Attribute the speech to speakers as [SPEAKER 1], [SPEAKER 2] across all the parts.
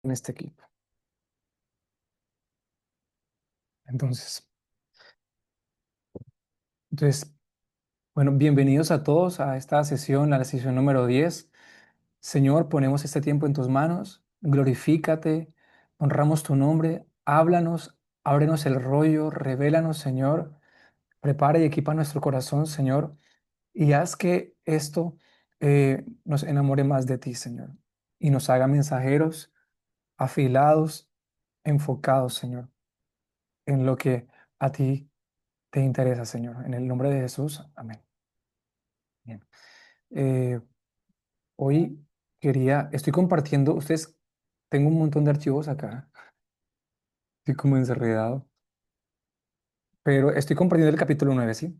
[SPEAKER 1] en este equipo. Entonces, entonces, bueno, bienvenidos a todos a esta sesión, a la sesión número 10. Señor, ponemos este tiempo en tus manos, glorifícate, honramos tu nombre, háblanos, ábrenos el rollo, revélanos, Señor, prepara y equipa nuestro corazón, Señor, y haz que esto nos enamore más de ti, Señor, y nos haga mensajeros afilados, enfocados, Señor, en lo que a ti te interesa, Señor. En el nombre de Jesús, amén. Bien. Eh, Hoy estoy compartiendo, tengo un montón de archivos acá, estoy como encerrado, pero estoy compartiendo el capítulo 9, ¿sí?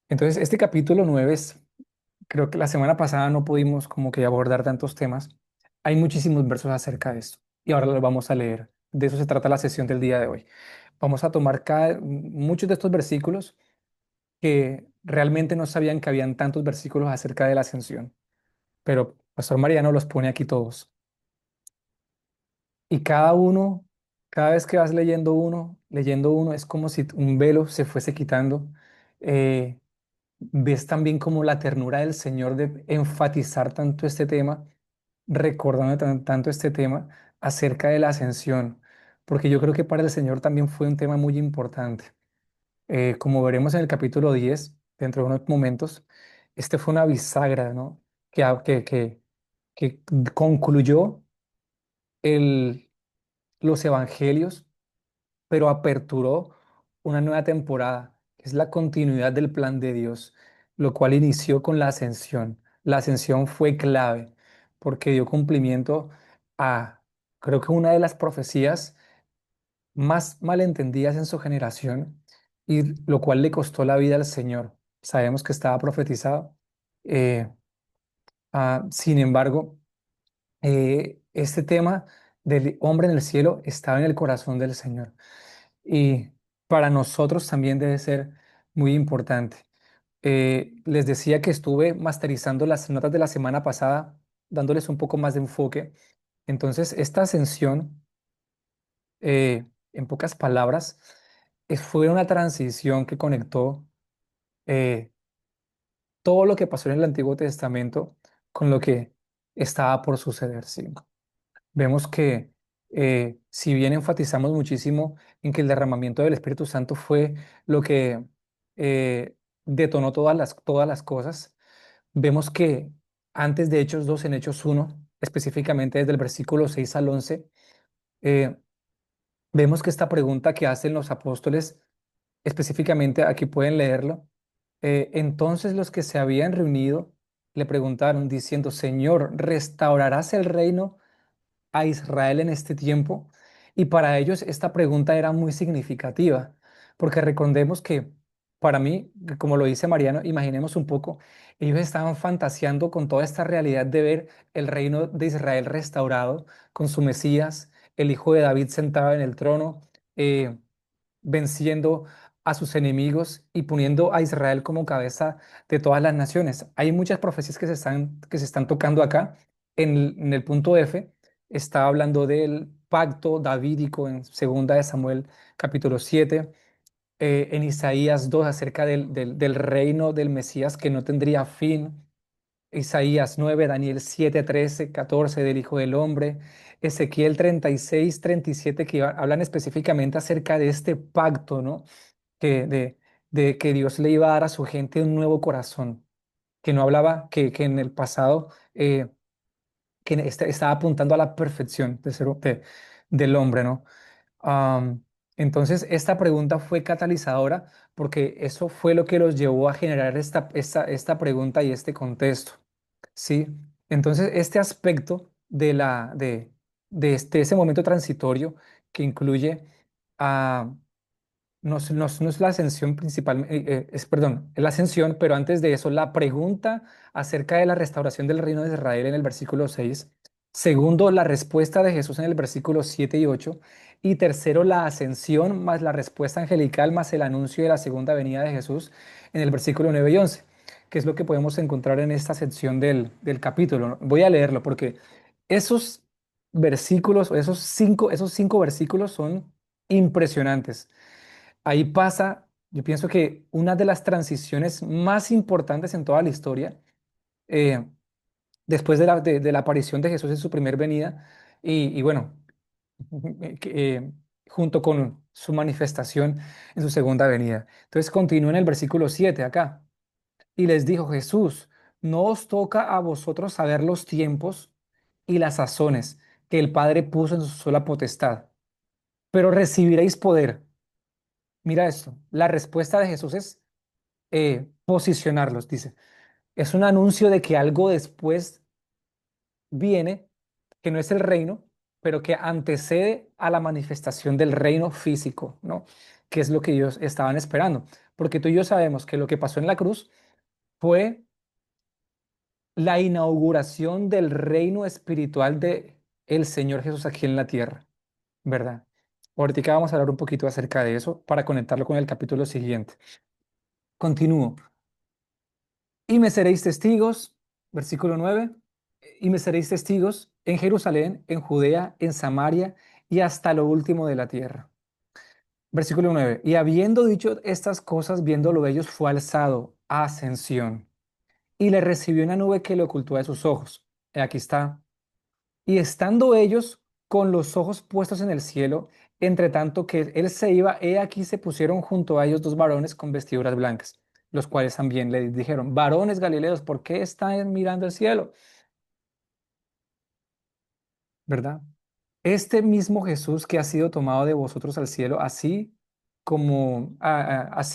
[SPEAKER 1] Entonces, este capítulo 9 creo que la semana pasada no pudimos como que abordar tantos temas. Hay muchísimos versos acerca de esto y ahora los vamos a leer. De eso se trata la sesión del día de hoy. Vamos a tomar muchos de estos versículos que realmente no sabían que habían tantos versículos acerca de la ascensión, pero Pastor Mariano los pone aquí todos. Y cada vez que vas leyendo uno, es como si un velo se fuese quitando. Eh, Ves también como la ternura del Señor de enfatizar tanto este tema, recordando tanto este tema acerca de la ascensión, porque yo creo que para el Señor también fue un tema muy importante. Como veremos en el capítulo 10 dentro de unos momentos, este fue una bisagra, ¿no? Que concluyó el, los evangelios, pero aperturó una nueva temporada, que es la continuidad del plan de Dios, lo cual inició con la ascensión. La ascensión fue clave porque dio cumplimiento a, creo que una de las profecías más malentendidas en su generación y lo cual le costó la vida al Señor. Sabemos que estaba profetizado. eh, Sin embargo, este tema del hombre en el cielo estaba en el corazón del Señor. Y para nosotros también debe ser muy importante. Les decía que estuve masterizando las notas de la semana pasada, dándoles un poco más de enfoque. Entonces, esta ascensión, en pocas palabras, fue una transición que conectó eh, todo lo que pasó en el Antiguo Testamento con lo que estaba por suceder, ¿sí? Vemos que si bien enfatizamos muchísimo en que el derramamiento del Espíritu Santo fue lo que eh, detonó todas las cosas, vemos que antes de Hechos 2 en Hechos 1 específicamente desde el versículo 6 al 11 eh, vemos que esta pregunta que hacen los apóstoles, específicamente aquí pueden leerlo, entonces los que se habían reunido le preguntaron diciendo, Señor, ¿restaurarás el reino a Israel en este tiempo? Y para ellos esta pregunta era muy significativa, porque recordemos que para mí, como lo dice Mariano, imaginemos un poco, ellos estaban fantaseando con toda esta realidad de ver el reino de Israel restaurado, con su Mesías, el hijo de David sentado en el trono, eh, venciendo a sus enemigos y poniendo a Israel como cabeza de todas las naciones. Hay muchas profecías que se están tocando acá. En el punto F está hablando del pacto davídico en segunda de Samuel capítulo 7, en Isaías 2 acerca del reino del Mesías que no tendría fin. Isaías 9, Daniel 7, 13, 14 del Hijo del Hombre, Ezequiel 36, 37 que hablan específicamente acerca de este pacto, ¿no? Que, de que Dios le iba a dar a su gente un nuevo corazón, que no hablaba, que en el pasado, estaba apuntando a la perfección del hombre, ¿no? Am, entonces, esta pregunta fue catalizadora porque eso fue lo que los llevó a generar esta pregunta y este contexto. Sí, entonces este aspecto de ese momento transitorio que incluye a, no es la ascensión principal, perdón, es la ascensión, pero antes de eso, la pregunta acerca de la restauración del reino de Israel en el versículo 6. Segundo, la respuesta de Jesús en el versículo 7 y 8. Y tercero, la ascensión más la respuesta angelical más el anuncio de la segunda venida de Jesús en el versículo 9 y 11, que es lo que podemos encontrar en esta sección del capítulo, ¿no? Voy a leerlo porque esos. versículos, esos cinco versículos son impresionantes. Ahí pasa, yo pienso que una de las transiciones más importantes en toda la historia, eh, después de la aparición de Jesús en su primer venida, y bueno, junto con su manifestación en su segunda venida. Entonces continúa en el versículo 7 acá. Y les dijo Jesús, no os toca a vosotros saber los tiempos y las sazones que el Padre puso en su sola potestad, pero recibiréis poder. Mira esto, la respuesta de Jesús es posicionarlos, dice. Es un anuncio de que algo después viene, que no es el reino, pero que antecede a la manifestación del reino físico, ¿no? Que es lo que ellos estaban esperando. Porque tú y yo sabemos que lo que pasó en la cruz fue la inauguración del reino espiritual de el Señor Jesús aquí en la tierra, ¿verdad? Ahorita vamos a hablar un poquito acerca de eso para conectarlo con el capítulo siguiente. Continúo. Y me seréis testigos, versículo 9. Y me seréis testigos en Jerusalén, en Judea, en Samaria y hasta lo último de la tierra. Versículo 9. Y habiendo dicho estas cosas, viéndolo ellos, fue alzado a ascensión y le recibió una nube que le ocultó de sus ojos. Aquí está. Y estando ellos con los ojos puestos en el cielo, entre tanto que él se iba, he aquí se pusieron junto a ellos dos varones con vestiduras blancas, los cuales también le dijeron, varones Galileos, ¿por qué están mirando el cielo? ¿Verdad? Este mismo Jesús que ha sido tomado de vosotros al cielo, así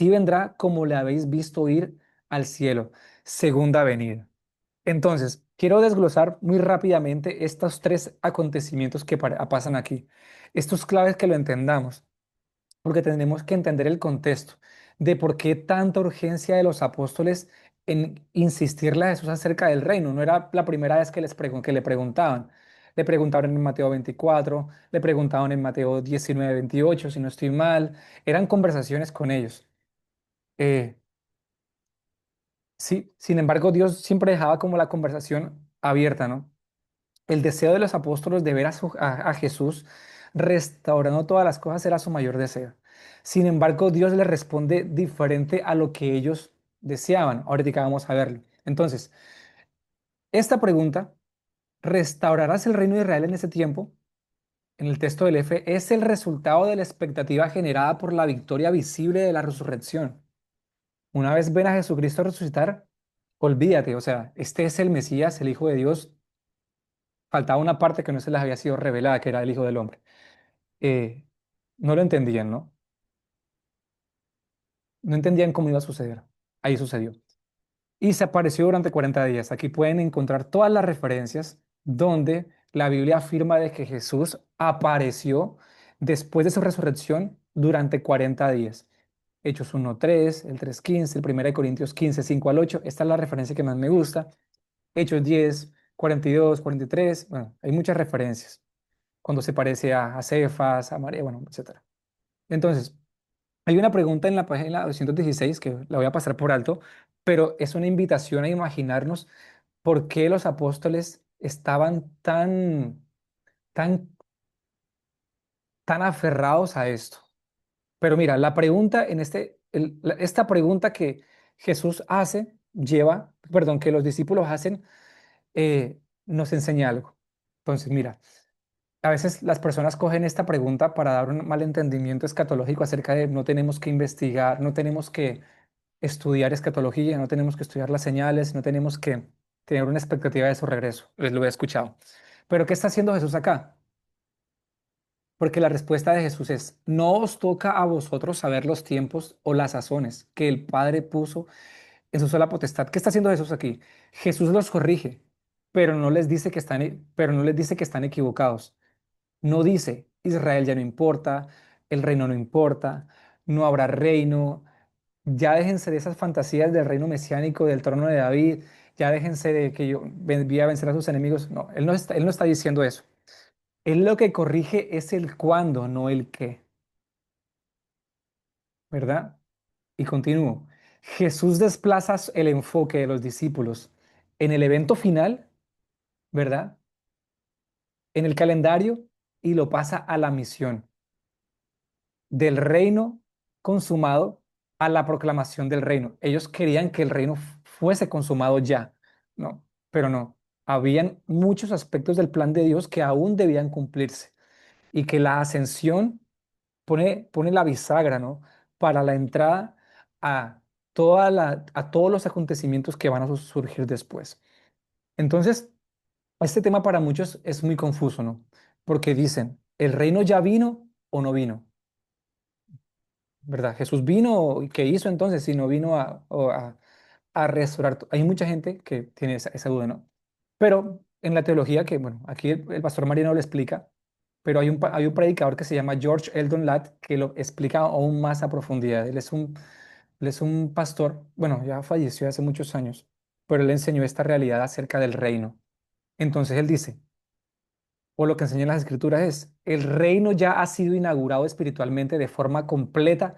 [SPEAKER 1] vendrá como le habéis visto ir al cielo, segunda venida. Entonces, quiero desglosar muy rápidamente estos tres acontecimientos que pasan aquí. Estos claves que lo entendamos, porque tenemos que entender el contexto de por qué tanta urgencia de los apóstoles en insistirle a Jesús acerca del reino. No era la primera vez que le preguntaban. Le preguntaron en Mateo 24, le preguntaban en Mateo 19, 28, si no estoy mal. Eran conversaciones con ellos. Eh, sí, sin embargo, Dios siempre dejaba como la conversación abierta, ¿no? El deseo de los apóstoles de ver a Jesús restaurando todas las cosas era su mayor deseo. Sin embargo, Dios le responde diferente a lo que ellos deseaban. Ahorita vamos a verlo. Entonces, esta pregunta, ¿restaurarás el reino de Israel en ese tiempo? En el texto del F, es el resultado de la expectativa generada por la victoria visible de la resurrección. Una vez ven a Jesucristo resucitar, olvídate, o sea, este es el Mesías, el Hijo de Dios. Faltaba una parte que no se les había sido revelada, que era el Hijo del Hombre. eh, no lo entendían, ¿no? No entendían cómo iba a suceder. Ahí sucedió. Y se apareció durante 40 días. Aquí pueden encontrar todas las referencias donde la Biblia afirma de que Jesús apareció después de su resurrección durante 40 días. Hechos 1:3, el 3:15, el 1 Corintios 15, 5 al 8. Esta es la referencia que más me gusta. Hechos 10, 42, 43. Bueno, hay muchas referencias. Cuando se parece a Cefas, a María, bueno, etcétera. Entonces, hay una pregunta en la página 216 que la voy a pasar por alto, pero es una invitación a imaginarnos por qué los apóstoles estaban tan, tan aferrados a esto. Pero mira, la pregunta en esta pregunta que Jesús hace, perdón, que los discípulos hacen, nos enseña algo. Entonces, mira, a veces las personas cogen esta pregunta para dar un mal entendimiento escatológico acerca de no tenemos que investigar, no tenemos que estudiar escatología, no tenemos que estudiar las señales, no tenemos que tener una expectativa de su regreso. Les lo he escuchado. Pero ¿qué está haciendo Jesús acá? Porque la respuesta de Jesús es, no os toca a vosotros saber los tiempos o las sazones que el Padre puso en su sola potestad. ¿Qué está haciendo Jesús aquí? Jesús los corrige, pero no les dice que están equivocados. No dice, Israel ya no importa, el reino no importa, no habrá reino, ya déjense de esas fantasías del reino mesiánico, del trono de David, ya déjense de que yo voy a vencer a sus enemigos. No, él no está diciendo eso. Él lo que corrige es el cuándo, no el qué, ¿verdad? Y continúo. Jesús desplaza el enfoque de los discípulos en el evento final, ¿verdad? en el calendario y lo pasa a la misión del reino consumado a la proclamación del reino. Ellos querían que el reino fuese consumado ya, ¿no? Pero no. Habían muchos aspectos del plan de Dios que aún debían cumplirse y que la ascensión pone la bisagra, ¿no? Para la entrada a, a todos los acontecimientos que van a surgir después. Entonces, este tema para muchos es muy confuso, ¿no? Porque dicen, ¿el reino ya vino o no vino? ¿Verdad? Jesús vino, ¿y qué hizo entonces si no vino a restaurar? Hay mucha gente que tiene esa duda, ¿no? Pero en la teología, que bueno, aquí el pastor Mariano lo explica, pero hay un predicador que se llama George Eldon Ladd que lo explica aún más a profundidad. Él es un pastor, bueno, ya falleció hace muchos años, pero él enseñó esta realidad acerca del reino. Entonces él dice, o lo que enseñan las escrituras es, el reino ya ha sido inaugurado espiritualmente de forma completa,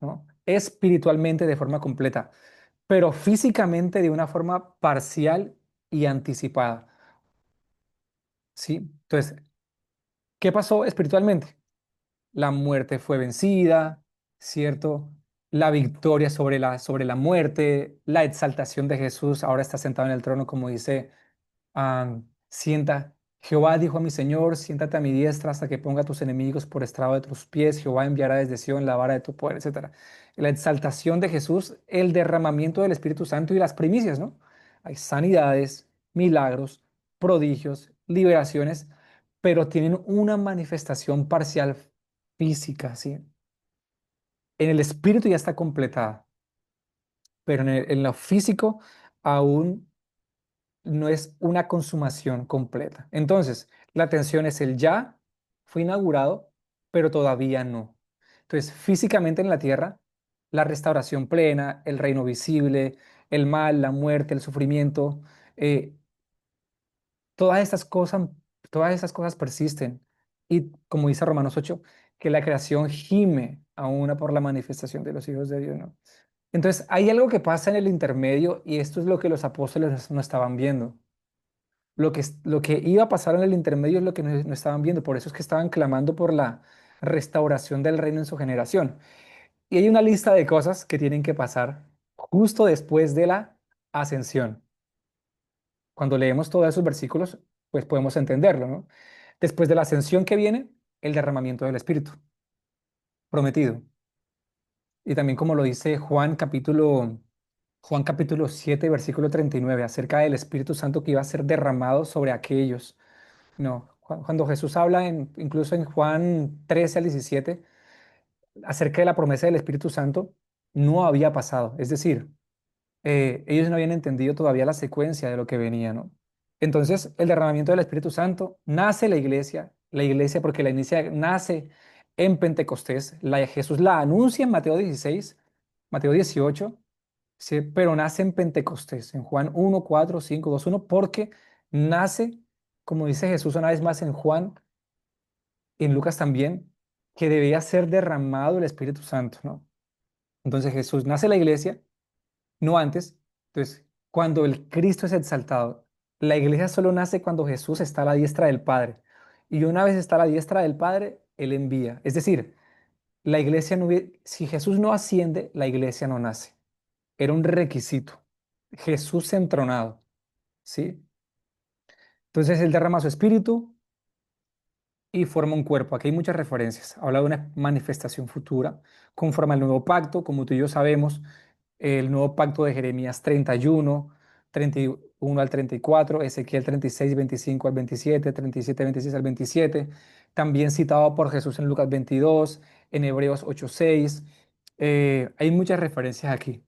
[SPEAKER 1] ¿no? Espiritualmente de forma completa, pero físicamente de una forma parcial y anticipada, ¿sí? Entonces, ¿qué pasó espiritualmente? La muerte fue vencida, ¿cierto? La victoria sobre la muerte, la exaltación de Jesús, ahora está sentado en el trono, como dice sienta, Jehová dijo a mi Señor, siéntate a mi diestra hasta que ponga a tus enemigos por estrado de tus pies, Jehová enviará desde Sion la vara de tu poder, etcétera. La exaltación de Jesús, el derramamiento del Espíritu Santo y las primicias, ¿no? Hay sanidades, milagros, prodigios, liberaciones, pero tienen una manifestación parcial física, ¿sí? En el Espíritu ya está completada, pero en lo físico aún no es una consumación completa. Entonces, la tensión es el ya fue inaugurado, pero todavía no. Entonces, físicamente en la tierra, la restauración plena, el reino visible, el mal, la muerte, el sufrimiento, eh, todas estas cosas, todas estas cosas persisten. Y como dice Romanos 8, que la creación gime aún por la manifestación de los hijos de Dios, ¿no? Entonces, hay algo que pasa en el intermedio y esto es lo que los apóstoles no estaban viendo. Lo que iba a pasar en el intermedio es lo que no estaban viendo, por eso es que estaban clamando por la restauración del reino en su generación. Y hay una lista de cosas que tienen que pasar justo después de la ascensión. Cuando leemos todos esos versículos, pues podemos entenderlo, ¿no? Después de la ascensión que viene, el derramamiento del Espíritu prometido. Y también como lo dice Juan capítulo 7, versículo 39, acerca del Espíritu Santo que iba a ser derramado sobre aquellos. No, cuando Jesús habla incluso en Juan 13 al 17 acerca de la promesa del Espíritu Santo, no había pasado. Es decir, ellos no habían entendido todavía la secuencia de lo que venía, ¿no? Entonces, el derramamiento del Espíritu Santo, nace la iglesia porque la iglesia nace en Pentecostés, Jesús la anuncia en Mateo 16, Mateo 18, ¿sí? Pero nace en Pentecostés, en Juan 1, 4, 5, 2, 1, porque nace, como dice Jesús una vez más en Juan, en Lucas también, que debía ser derramado el Espíritu Santo, ¿no? Entonces Jesús nace en la iglesia, no antes. Entonces, cuando el Cristo es exaltado, la iglesia solo nace cuando Jesús está a la diestra del Padre. Y una vez está a la diestra del Padre, Él envía. Es decir, la iglesia no, si Jesús no asciende, la iglesia no nace. Era un requisito. Jesús entronado, ¿sí? Entonces Él derrama su espíritu y forma un cuerpo. Aquí hay muchas referencias. Habla de una manifestación futura, conforme al nuevo pacto, como tú y yo sabemos, el nuevo pacto de Jeremías 31, 31 al 34, Ezequiel 36, 25 al 27, 37, 26 al 27, también citado por Jesús en Lucas 22, en Hebreos 8, 6. Hay muchas referencias aquí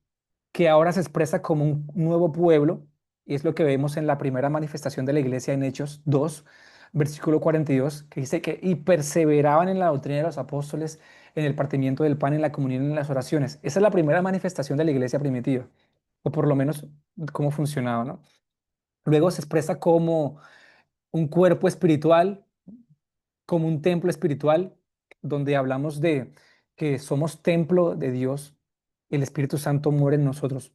[SPEAKER 1] que ahora se expresa como un nuevo pueblo, y es lo que vemos en la primera manifestación de la iglesia en Hechos 2, versículo 42, que dice que y perseveraban en la doctrina de los apóstoles, en el partimiento del pan, en la comunión, en las oraciones. Esa es la primera manifestación de la iglesia primitiva, o por lo menos cómo funcionaba, ¿no? Luego se expresa como un cuerpo espiritual, como un templo espiritual, donde hablamos de que somos templo de Dios, el Espíritu Santo muere en nosotros.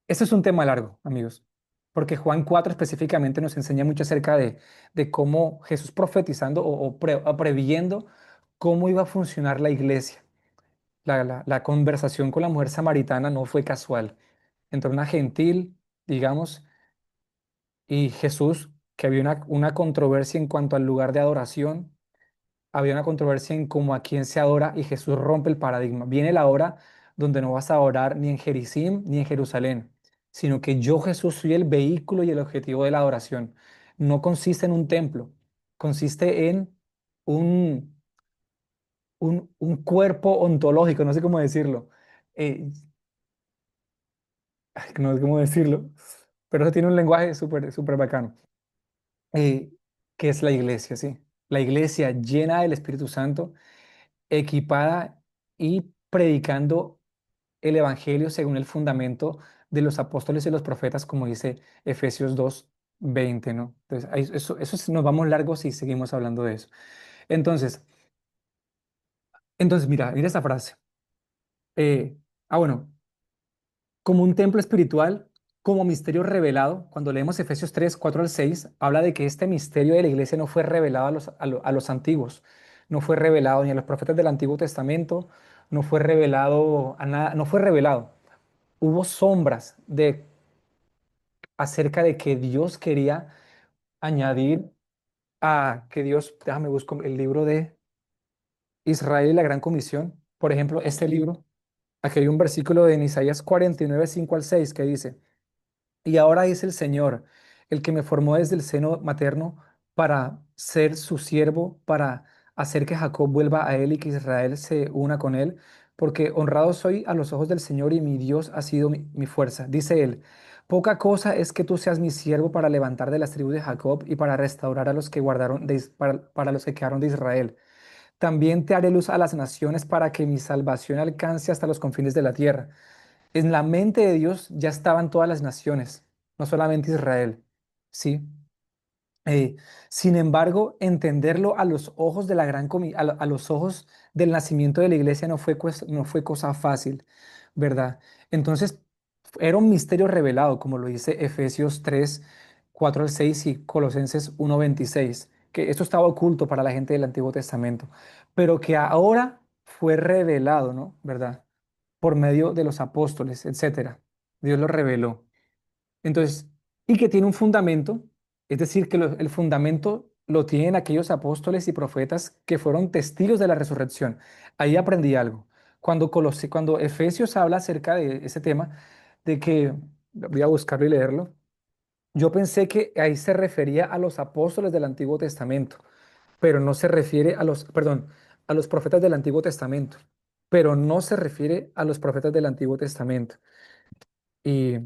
[SPEAKER 1] Este es un tema largo, amigos. porque Juan 4 específicamente nos enseña mucho acerca de cómo Jesús profetizando o previendo cómo iba a funcionar la iglesia. La conversación con la mujer samaritana no fue casual. Entre una gentil, digamos, y Jesús, que había una controversia en cuanto al lugar de adoración, había una controversia en cómo a quién se adora y Jesús rompe el paradigma. Viene la hora donde no vas a adorar ni en Jericim ni en Jerusalén, sino que yo Jesús soy el vehículo y el objetivo de la adoración. No consiste en un templo, consiste en un, un cuerpo ontológico, no sé cómo decirlo. Eh, no sé cómo decirlo, pero eso tiene un lenguaje súper, súper bacano, eh, que es la iglesia, ¿sí? La iglesia llena del Espíritu Santo, equipada y predicando el Evangelio según el fundamento de los apóstoles y los profetas, como dice Efesios 2:20, ¿no? Entonces, nos vamos largos si seguimos hablando de eso. Entonces, mira esta frase. Eh, bueno, como un templo espiritual, como misterio revelado. Cuando leemos Efesios 3:4 al 6 habla de que este misterio de la iglesia no fue revelado a los antiguos, no fue revelado ni a los profetas del Antiguo Testamento, no fue revelado a nada, no fue revelado. Hubo sombras acerca de que Dios quería añadir que Dios, déjame buscar el libro de Israel y la Gran Comisión, por ejemplo, este libro, aquí hay un versículo de Isaías 49:5 al 6 que dice: Y ahora es el Señor, el que me formó desde el seno materno para ser su siervo, para hacer que Jacob vuelva a él y que Israel se una con él, porque honrado soy a los ojos del Señor y mi Dios ha sido mi fuerza. Dice él: Poca cosa es que tú seas mi siervo para levantar de las tribus de Jacob y para restaurar a los que guardaron para los que quedaron de Israel. También te haré luz a las naciones para que mi salvación alcance hasta los confines de la tierra. En la mente de Dios ya estaban todas las naciones, no solamente Israel, ¿sí? Eh, Sin embargo, entenderlo a los ojos de la a los ojos del nacimiento de la iglesia no fue cosa fácil, ¿verdad? Entonces, era un misterio revelado, como lo dice Efesios 3:4 al 6 y Colosenses 1:26, que esto estaba oculto para la gente del Antiguo Testamento, pero que ahora fue revelado, ¿no? ¿Verdad? Por medio de los apóstoles, etcétera. Dios lo reveló. Entonces, y que tiene un fundamento, es decir, que el fundamento lo tienen aquellos apóstoles y profetas que fueron testigos de la resurrección. Ahí aprendí algo. Cuando Efesios habla acerca de ese tema, de que, voy a buscarlo y leerlo, yo pensé que ahí se refería a los apóstoles del Antiguo Testamento, pero no se refiere perdón, a los profetas del Antiguo Testamento, pero no se refiere a los profetas del Antiguo Testamento. Y,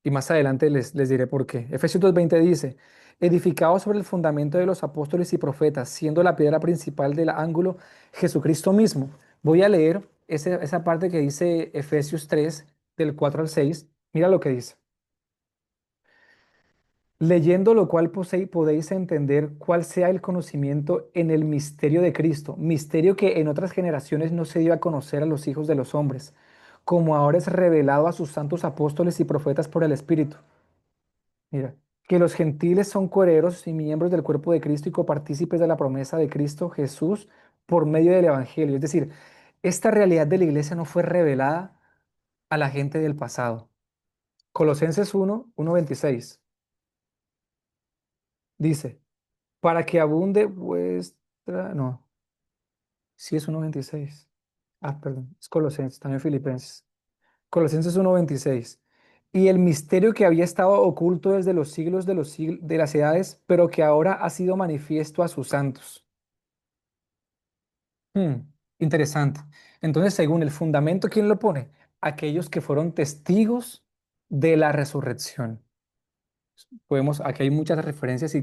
[SPEAKER 1] y más adelante les diré por qué. Efesios 2:20 dice: edificado sobre el fundamento de los apóstoles y profetas, siendo la piedra principal del ángulo Jesucristo mismo. Voy a leer esa parte que dice Efesios 3, del 4 al 6. Mira lo que dice. Leyendo lo cual podéis entender cuál sea el conocimiento en el misterio de Cristo, misterio que en otras generaciones no se dio a conocer a los hijos de los hombres, como ahora es revelado a sus santos apóstoles y profetas por el Espíritu. Mira, que los gentiles son coherederos y miembros del cuerpo de Cristo y copartícipes de la promesa de Cristo Jesús por medio del Evangelio. Es decir, esta realidad de la iglesia no fue revelada a la gente del pasado. Colosenses 1:26 dice: para que abunde vuestra... No, sí es 1:26. Perdón, es Colosenses, también Filipenses. Colosenses 1:26. Y el misterio que había estado oculto desde los siglos de las edades, pero que ahora ha sido manifiesto a sus santos. Hmm, Interesante. Entonces, según el fundamento, ¿quién lo pone? Aquellos que fueron testigos de la resurrección. Aquí hay muchas referencias si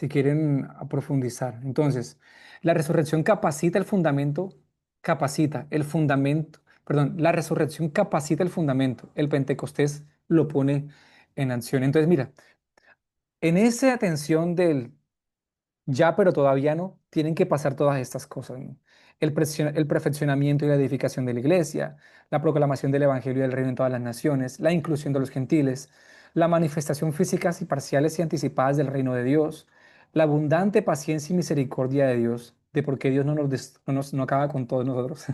[SPEAKER 1] quieren profundizar. Entonces, la resurrección perdón, la resurrección capacita el fundamento. El Pentecostés lo pone en acción. Entonces, mira, en esa atención del ya, pero todavía no, tienen que pasar todas estas cosas, ¿no? El perfeccionamiento y la edificación de la iglesia, la proclamación del evangelio del reino en todas las naciones, la inclusión de los gentiles, la manifestación físicas y parciales y anticipadas del reino de Dios, la abundante paciencia y misericordia de Dios, de por qué Dios no acaba con todos nosotros.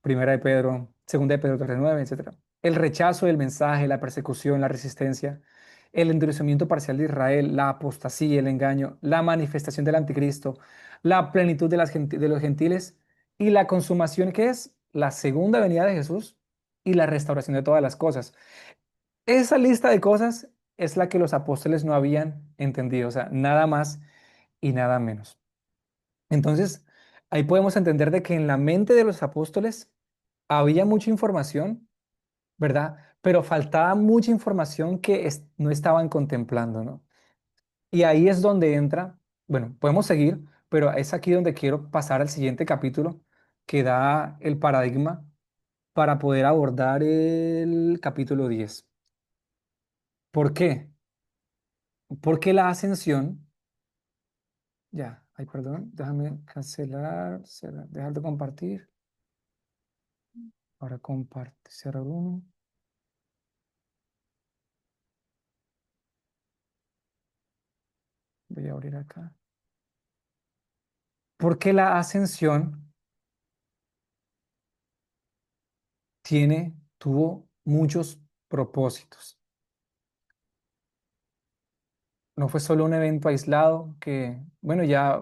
[SPEAKER 1] Primera de Pedro, segunda de Pedro 3:9, etcétera. El rechazo del mensaje, la persecución, la resistencia, el endurecimiento parcial de Israel, la apostasía, el engaño, la manifestación del anticristo, la plenitud de los gentiles y la consumación que es la segunda venida de Jesús y la restauración de todas las cosas. Esa lista de cosas es la que los apóstoles no habían entendido, o sea, nada más y nada menos. Entonces, ahí podemos entender de que en la mente de los apóstoles había mucha información, ¿verdad? Pero faltaba mucha información que no estaban contemplando, ¿no? Y ahí es donde entra, bueno, podemos seguir, pero es aquí donde quiero pasar al siguiente capítulo que da el paradigma para poder abordar el capítulo 10. ¿Por qué? Porque la ascensión, ya, ay, perdón, déjame cancelar, dejar de compartir. Ahora comparte, cerrar uno, voy a abrir acá. Porque la ascensión tuvo muchos propósitos. No fue solo un evento aislado que, bueno, ya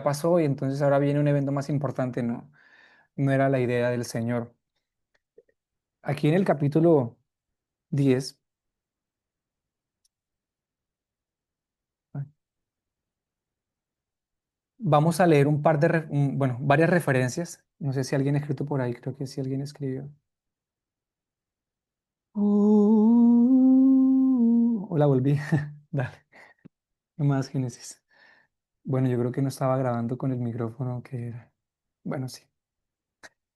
[SPEAKER 1] pasó y entonces ahora viene un evento más importante, no, no era la idea del Señor. Aquí en el capítulo 10 vamos a leer un par de, bueno, varias referencias. No sé si alguien ha escrito por ahí, creo que sí alguien escribió. Hola, volví. Dale, más Génesis. Bueno, yo creo que no estaba grabando con el micrófono que era. Bueno, sí.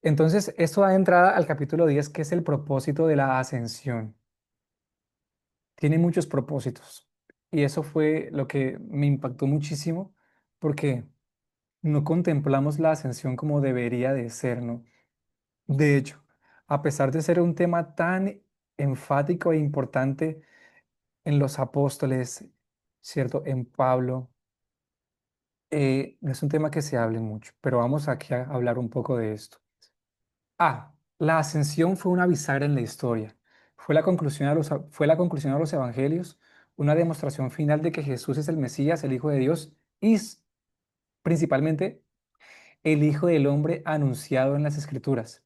[SPEAKER 1] Entonces, esto da entrada al capítulo 10, que es el propósito de la ascensión. Tiene muchos propósitos. Y eso fue lo que me impactó muchísimo, porque no contemplamos la ascensión como debería de ser, ¿no? De hecho, a pesar de ser un tema tan enfático e importante en los apóstoles, ¿cierto? En Pablo, no es un tema que se hable mucho, pero vamos aquí a hablar un poco de esto. La ascensión fue una bisagra en la historia. Fue la conclusión de los evangelios, una demostración final de que Jesús es el Mesías, el Hijo de Dios, y principalmente el Hijo del Hombre anunciado en las Escrituras.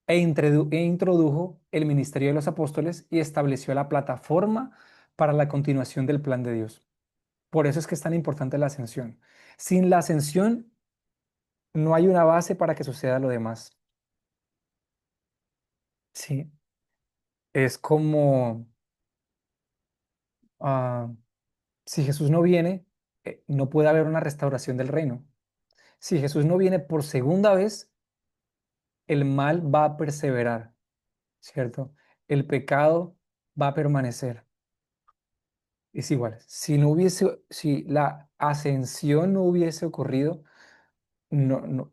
[SPEAKER 1] E introdujo el ministerio de los apóstoles y estableció la plataforma para la continuación del plan de Dios. Por eso es que es tan importante la ascensión. Sin la ascensión no hay una base para que suceda lo demás. Sí, es como ah, si Jesús no viene, no puede haber una restauración del reino. Si Jesús no viene por segunda vez, el mal va a perseverar, ¿cierto? El pecado va a permanecer. Es igual. Si la ascensión no hubiese ocurrido, no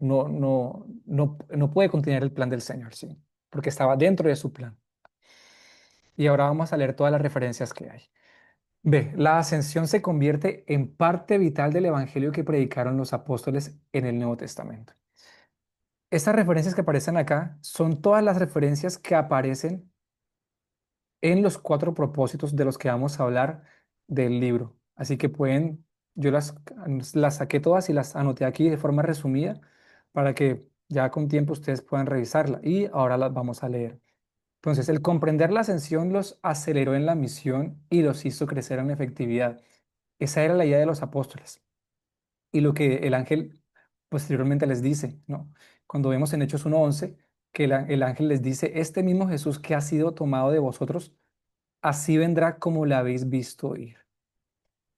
[SPEAKER 1] puede continuar el plan del Señor, ¿sí? Porque estaba dentro de su plan. Y ahora vamos a leer todas las referencias que hay. Ve, la ascensión se convierte en parte vital del evangelio que predicaron los apóstoles en el Nuevo Testamento. Estas referencias que aparecen acá son todas las referencias que aparecen en los cuatro propósitos de los que vamos a hablar del libro. Así que yo las saqué todas y las anoté aquí de forma resumida para que ya con tiempo ustedes puedan revisarla. Y ahora las vamos a leer. Entonces, el comprender la ascensión los aceleró en la misión y los hizo crecer en efectividad. Esa era la idea de los apóstoles y lo que el ángel posteriormente les dice, ¿no? Cuando vemos en Hechos 1:11 que el ángel les dice, este mismo Jesús que ha sido tomado de vosotros, así vendrá como le habéis visto ir.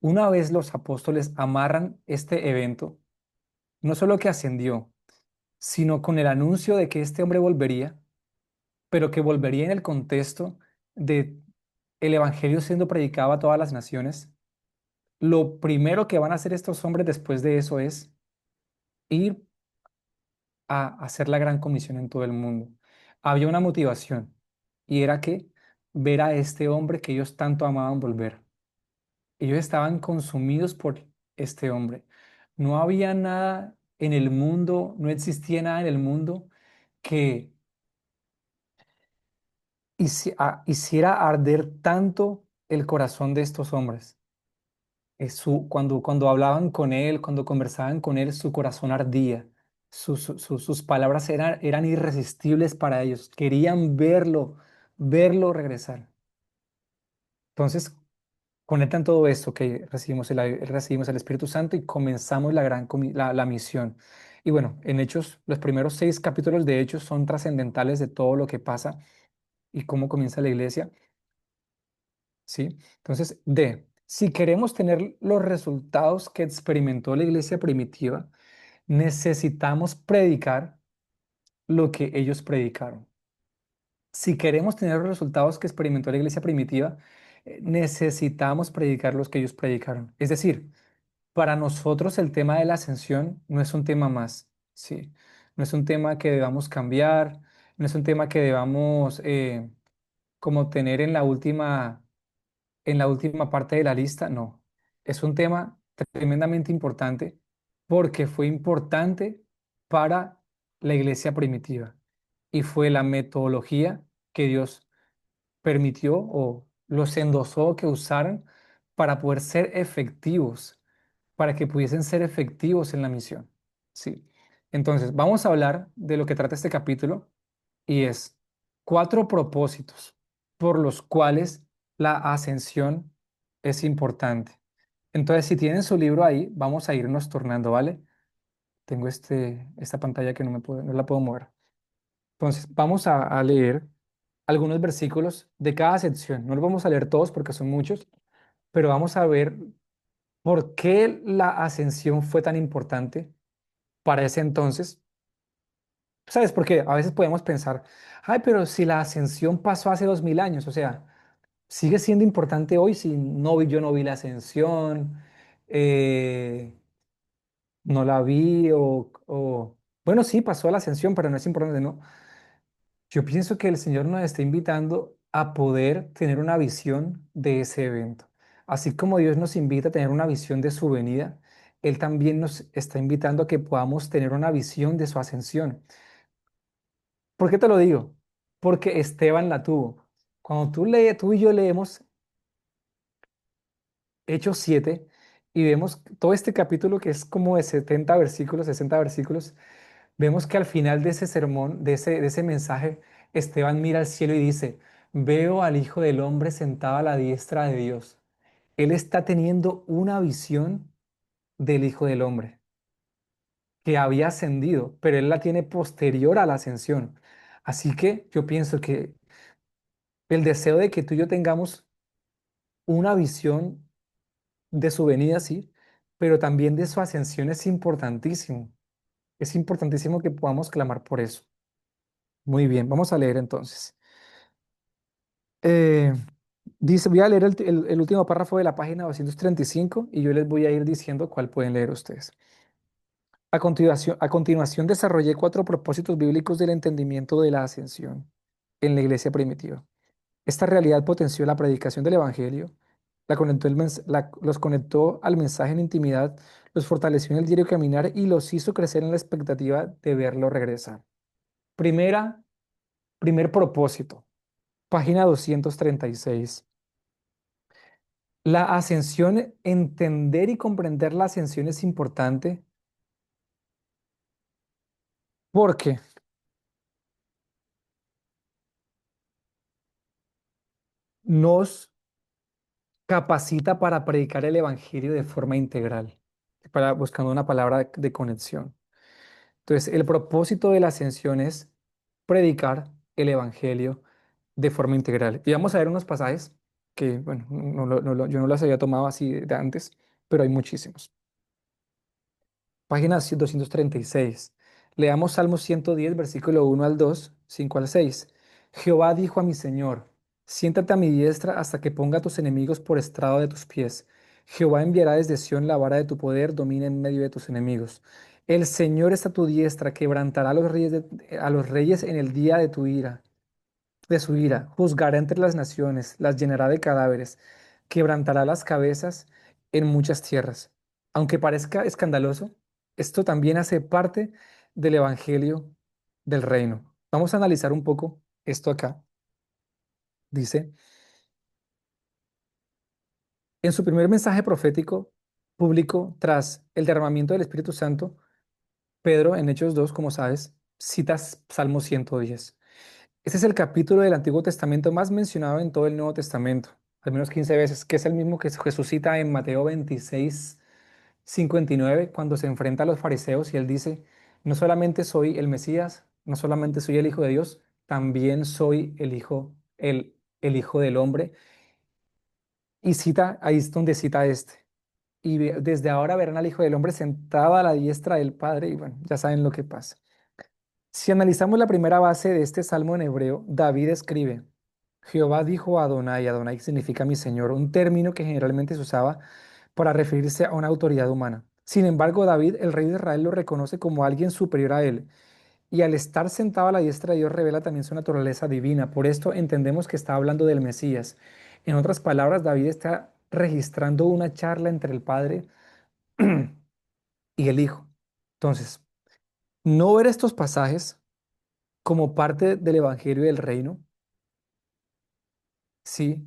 [SPEAKER 1] Una vez los apóstoles amarran este evento, no solo que ascendió, sino con el anuncio de que este hombre volvería, pero que volvería en el contexto de el evangelio siendo predicado a todas las naciones. Lo primero que van a hacer estos hombres después de eso es ir a hacer la gran comisión en todo el mundo. Había una motivación y era que ver a este hombre que ellos tanto amaban volver. Ellos estaban consumidos por este hombre. No había nada en el mundo, no existía nada en el mundo que hiciera arder tanto el corazón de estos hombres. Cuando hablaban con él, cuando conversaban con él, su corazón ardía. Sus palabras eran irresistibles para ellos. Querían verlo regresar. Entonces, conectan todo esto que recibimos el Espíritu Santo y comenzamos la misión. Y bueno, en Hechos, los primeros 6 capítulos de Hechos son trascendentales de todo lo que pasa y cómo comienza la iglesia, ¿sí? Entonces, si queremos tener los resultados que experimentó la iglesia primitiva, necesitamos predicar lo que ellos predicaron. Si queremos tener los resultados que experimentó la iglesia primitiva, necesitamos predicar los que ellos predicaron. Es decir, para nosotros el tema de la ascensión no es un tema más, ¿sí? No es un tema que debamos cambiar, no es un tema que debamos como tener en la última parte de la lista, no. Es un tema tremendamente importante porque fue importante para la iglesia primitiva y fue la metodología que Dios permitió o los endosó que usaran para poder ser efectivos, para que pudiesen ser efectivos en la misión. Sí. Entonces, vamos a hablar de lo que trata este capítulo y es 4 propósitos por los cuales la ascensión es importante. Entonces, si tienen su libro ahí, vamos a irnos tornando, ¿vale? Tengo esta pantalla que no la puedo mover. Entonces, vamos a leer algunos versículos de cada sección. No los vamos a leer todos porque son muchos, pero vamos a ver por qué la ascensión fue tan importante para ese entonces. ¿Sabes por qué? A veces podemos pensar, ay, pero si la ascensión pasó hace 2000 años, o sea, sigue siendo importante hoy si yo no vi la ascensión, eh, no la vi bueno, sí, pasó la ascensión, pero no es importante, ¿no? Yo pienso que el Señor nos está invitando a poder tener una visión de ese evento. Así como Dios nos invita a tener una visión de su venida, Él también nos está invitando a que podamos tener una visión de su ascensión. ¿Por qué te lo digo? Porque Esteban la tuvo. Cuando tú y yo leemos Hechos 7 y vemos todo este capítulo que es como de 70 versículos, 60 versículos, vemos que al final de ese sermón, de ese mensaje, Esteban mira al cielo y dice, veo al Hijo del Hombre sentado a la diestra de Dios. Él está teniendo una visión del Hijo del Hombre que había ascendido, pero él la tiene posterior a la ascensión. Así que yo pienso que el deseo de que tú y yo tengamos una visión de su venida, sí, pero también de su ascensión es importantísimo. Es importantísimo que podamos clamar por eso. Muy bien, vamos a leer entonces. Eh, voy a leer el último párrafo de la página 235 y yo les voy a ir diciendo cuál pueden leer ustedes. A continuación desarrollé 4 propósitos bíblicos del entendimiento de la ascensión en la iglesia primitiva. Esta realidad potenció la predicación del Evangelio, los conectó al mensaje en intimidad, los fortaleció en el diario caminar y los hizo crecer en la expectativa de verlo regresar. Primera, primer propósito, página 236. La ascensión, entender y comprender la ascensión es importante porque nos capacita para predicar el Evangelio de forma integral, buscando una palabra de conexión. Entonces, el propósito de la ascensión es predicar el Evangelio de forma integral. Y vamos a ver unos pasajes que, bueno, yo no los había tomado así de antes, pero hay muchísimos. Página 236. Leamos Salmo 110, versículo 1 al 2, 5 al 6. Jehová dijo a mi Señor, siéntate a mi diestra hasta que ponga a tus enemigos por estrado de tus pies. Jehová enviará desde Sión la vara de tu poder, domina en medio de tus enemigos. El Señor está a tu diestra, quebrantará a los reyes en el día de tu ira. de su ira, juzgará entre las naciones, las llenará de cadáveres, quebrantará las cabezas en muchas tierras. Aunque parezca escandaloso, esto también hace parte del Evangelio del Reino. Vamos a analizar un poco esto acá. Dice, en su primer mensaje profético público tras el derramamiento del Espíritu Santo, Pedro, en Hechos 2, como sabes, citas Salmo 110. Este es el capítulo del Antiguo Testamento más mencionado en todo el Nuevo Testamento, al menos 15 veces, que es el mismo que Jesús cita en Mateo 26:59, cuando se enfrenta a los fariseos y él dice, no solamente soy el Mesías, no solamente soy el Hijo de Dios, también soy el Hijo del Hombre. Y cita, ahí es donde cita este. Y desde ahora verán al Hijo del Hombre sentado a la diestra del Padre, y bueno, ya saben lo que pasa. Si analizamos la primera base de este salmo en hebreo, David escribe, Jehová dijo a Adonai, Adonai significa mi Señor, un término que generalmente se usaba para referirse a una autoridad humana. Sin embargo, David, el rey de Israel, lo reconoce como alguien superior a él, y al estar sentado a la diestra de Dios revela también su naturaleza divina. Por esto entendemos que está hablando del Mesías. En otras palabras, David está registrando una charla entre el Padre y el Hijo. Entonces, no ver estos pasajes como parte del Evangelio del Reino, sí,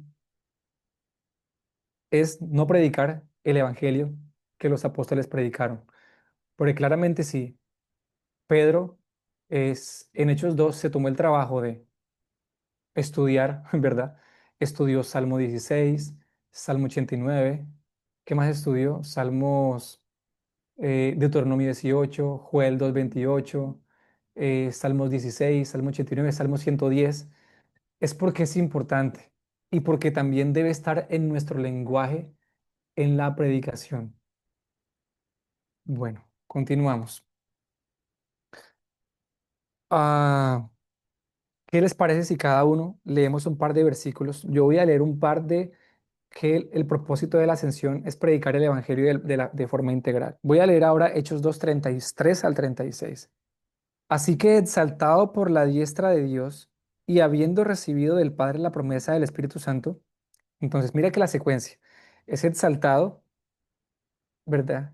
[SPEAKER 1] es no predicar el Evangelio que los apóstoles predicaron. Porque claramente sí, Pedro en Hechos 2 se tomó el trabajo de estudiar, ¿verdad? Estudió Salmo 16, Salmo 89. ¿Qué más estudió? Salmos, Deuteronomio 18, Joel 2:28, Salmos 16, Salmo 89, Salmo 110. Es porque es importante y porque también debe estar en nuestro lenguaje en la predicación. Bueno, continuamos. Ah, ¿qué les parece si cada uno leemos un par de versículos? Yo voy a leer un par de que el propósito de la ascensión es predicar el evangelio de forma integral. Voy a leer ahora Hechos 2:33 al 36. Así que exaltado por la diestra de Dios y habiendo recibido del Padre la promesa del Espíritu Santo, entonces mira que la secuencia es exaltado, ¿verdad?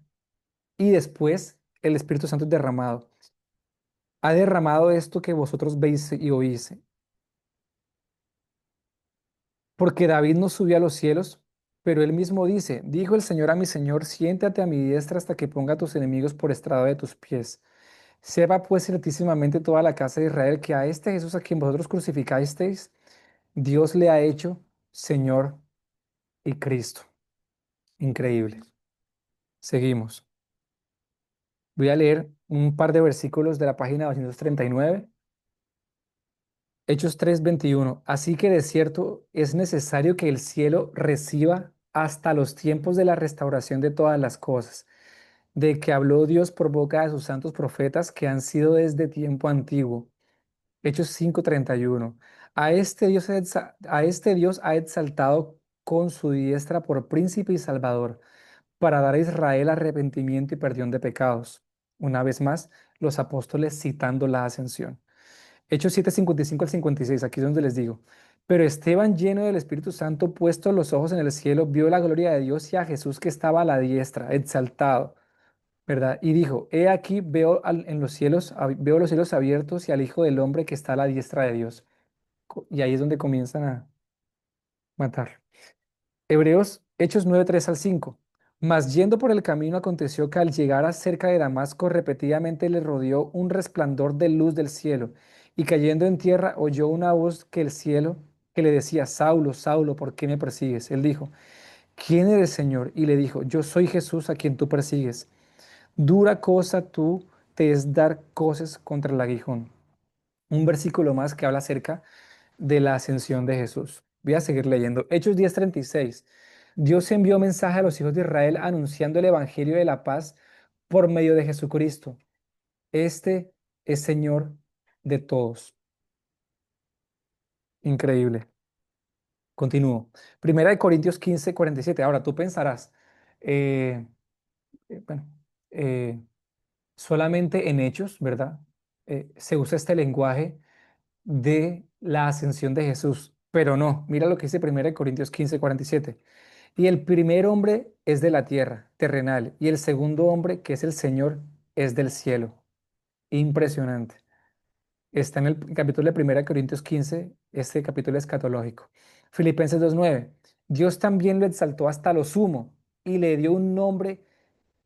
[SPEAKER 1] Y después el Espíritu Santo es derramado. Ha derramado esto que vosotros veis y oís. Porque David no subió a los cielos, pero él mismo dice, dijo el Señor a mi Señor, siéntate a mi diestra hasta que ponga a tus enemigos por estrado de tus pies. Sepa pues ciertísimamente toda la casa de Israel que a este Jesús a quien vosotros crucificasteis, Dios le ha hecho Señor y Cristo. Increíble. Seguimos. Voy a leer un par de versículos de la página 239. Hechos 3:21. Así que de cierto es necesario que el cielo reciba hasta los tiempos de la restauración de todas las cosas, de que habló Dios por boca de sus santos profetas que han sido desde tiempo antiguo. Hechos 5:31. A este Dios ha exaltado con su diestra por príncipe y salvador, para dar a Israel arrepentimiento y perdón de pecados. Una vez más, los apóstoles citando la ascensión. Hechos 7:55 al 56, aquí es donde les digo. Pero Esteban, lleno del Espíritu Santo, puesto los ojos en el cielo, vio la gloria de Dios y a Jesús que estaba a la diestra, exaltado, ¿verdad? Y dijo, he aquí en los cielos, veo los cielos abiertos y al Hijo del Hombre que está a la diestra de Dios. Y ahí es donde comienzan a matar. Hechos 9:3 al 5. Mas yendo por el camino aconteció que al llegar a cerca de Damasco repetidamente le rodeó un resplandor de luz del cielo, y cayendo en tierra oyó una voz que el cielo que le decía, Saulo, Saulo, ¿por qué me persigues? Él dijo, ¿quién eres, Señor? Y le dijo, yo soy Jesús a quien tú persigues. Dura cosa tú te es dar coces contra el aguijón. Un versículo más que habla acerca de la ascensión de Jesús. Voy a seguir leyendo. Hechos 10:36. Dios envió mensaje a los hijos de Israel anunciando el evangelio de la paz por medio de Jesucristo. Este es Señor de todos. Increíble. Continúo. Primera de Corintios 15:47. Ahora tú pensarás, eh, bueno, eh, solamente en hechos, ¿verdad? Se usa este lenguaje la ascensión de Jesús, pero no, mira lo que dice 1 Corintios 15:47. Y el primer hombre es de la tierra, terrenal, y el segundo hombre, que es el Señor, es del cielo. Impresionante. Está en el capítulo de 1 Corintios 15, este capítulo escatológico. Filipenses 2:9. Dios también lo exaltó hasta lo sumo y le dio un nombre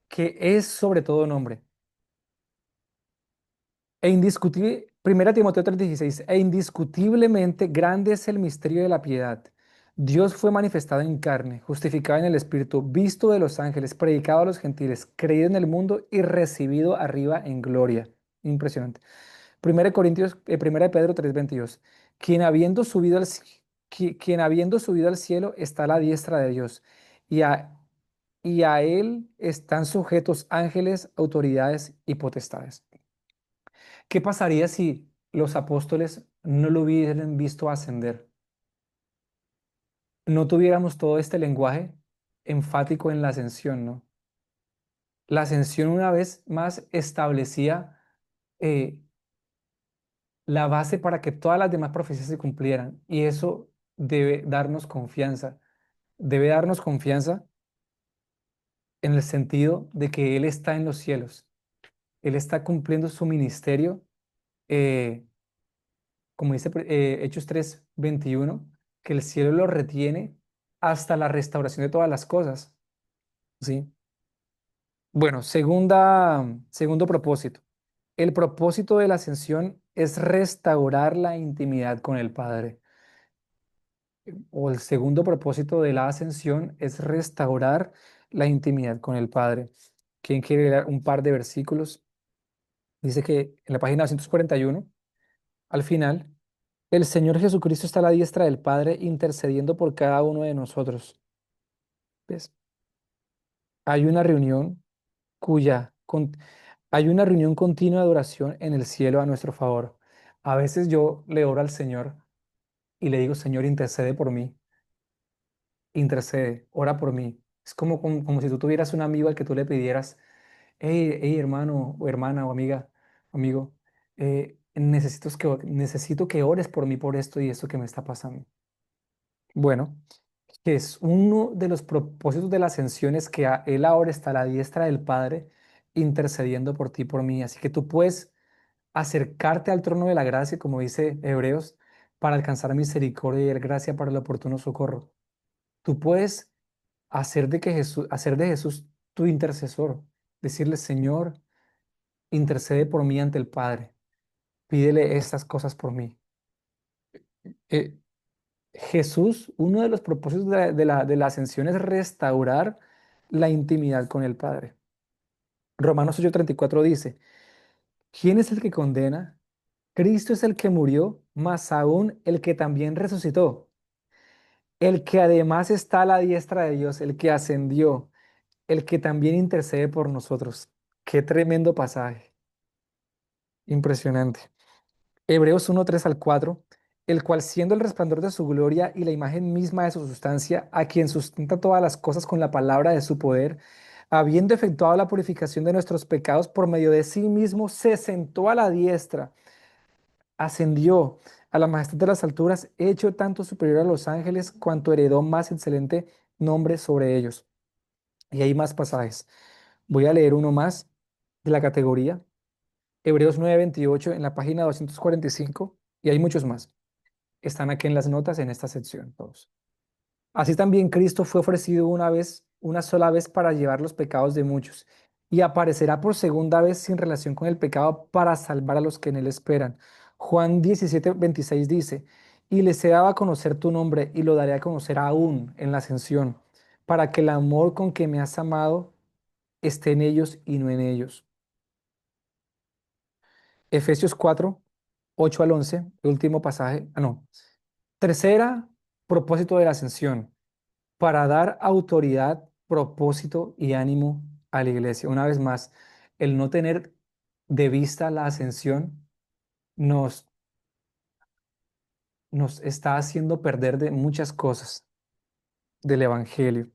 [SPEAKER 1] que es sobre todo nombre. E indiscutible, 1 Timoteo 3:16, e indiscutiblemente grande es el misterio de la piedad. Dios fue manifestado en carne, justificado en el Espíritu, visto de los ángeles, predicado a los gentiles, creído en el mundo y recibido arriba en gloria. Impresionante. 1 Pedro 3:22, quien habiendo subido al cielo está a la diestra de Dios, y a él están sujetos ángeles, autoridades y potestades. ¿Qué pasaría si los apóstoles no lo hubieran visto ascender? No tuviéramos todo este lenguaje enfático en la ascensión, ¿no? La ascensión una vez más establecía eh, la base para que todas las demás profecías se cumplieran y eso debe darnos confianza en el sentido de que Él está en los cielos, Él está cumpliendo su ministerio, eh, como dice Hechos 3:21, que el cielo lo retiene hasta la restauración de todas las cosas, ¿sí? Bueno, segundo propósito. El propósito de la ascensión es restaurar la intimidad con el Padre. O el segundo propósito de la ascensión es restaurar la intimidad con el Padre. ¿Quién quiere leer un par de versículos? Dice que en la página 241, al final, el Señor Jesucristo está a la diestra del Padre intercediendo por cada uno de nosotros. ¿Ves? Hay una reunión cuya, con- hay una reunión continua de oración en el cielo a nuestro favor. A veces yo le oro al Señor y le digo, Señor, intercede por mí, intercede, ora por mí. Es como si tú tuvieras un amigo al que tú le pidieras, hey, hermano o hermana o amiga, amigo, necesito que ores por mí por esto y esto que me está pasando. Bueno, que es uno de los propósitos de la ascensión es que Él ahora está a la diestra del Padre intercediendo por ti y por mí. Así que tú puedes acercarte al trono de la gracia, como dice Hebreos, para alcanzar misericordia y gracia para el oportuno socorro. Tú puedes hacer de Jesús tu intercesor, decirle, Señor, intercede por mí ante el Padre, pídele estas cosas por mí. Eh, Jesús, uno de los propósitos de la ascensión es restaurar la intimidad con el Padre. Romanos 8:34 dice, ¿quién es el que condena? Cristo es el que murió, más aún el que también resucitó, el que además está a la diestra de Dios, el que ascendió, el que también intercede por nosotros. Qué tremendo pasaje, impresionante. Hebreos 1:3 al 4, el cual siendo el resplandor de su gloria y la imagen misma de su sustancia, a quien sustenta todas las cosas con la palabra de su poder, habiendo efectuado la purificación de nuestros pecados por medio de sí mismo, se sentó a la diestra, ascendió a la majestad de las alturas, hecho tanto superior a los ángeles, cuanto heredó más excelente nombre sobre ellos. Y hay más pasajes. Voy a leer uno más de la categoría. Hebreos 9:28 en la página 245 y hay muchos más. Están aquí en las notas en esta sección todos. Así también Cristo fue ofrecido una vez, una sola vez para llevar los pecados de muchos y aparecerá por segunda vez sin relación con el pecado para salvar a los que en él esperan. Juan 17:26 dice, y les he dado a conocer tu nombre y lo daré a conocer aún en la ascensión, para que el amor con que me has amado esté en ellos y no en ellos. Efesios 4:8 al 11, el último pasaje. Ah, no. Tercera, propósito de la ascensión, para dar autoridad, propósito y ánimo a la iglesia. Una vez más, el no tener de vista la ascensión nos, nos está haciendo perder de muchas cosas del evangelio.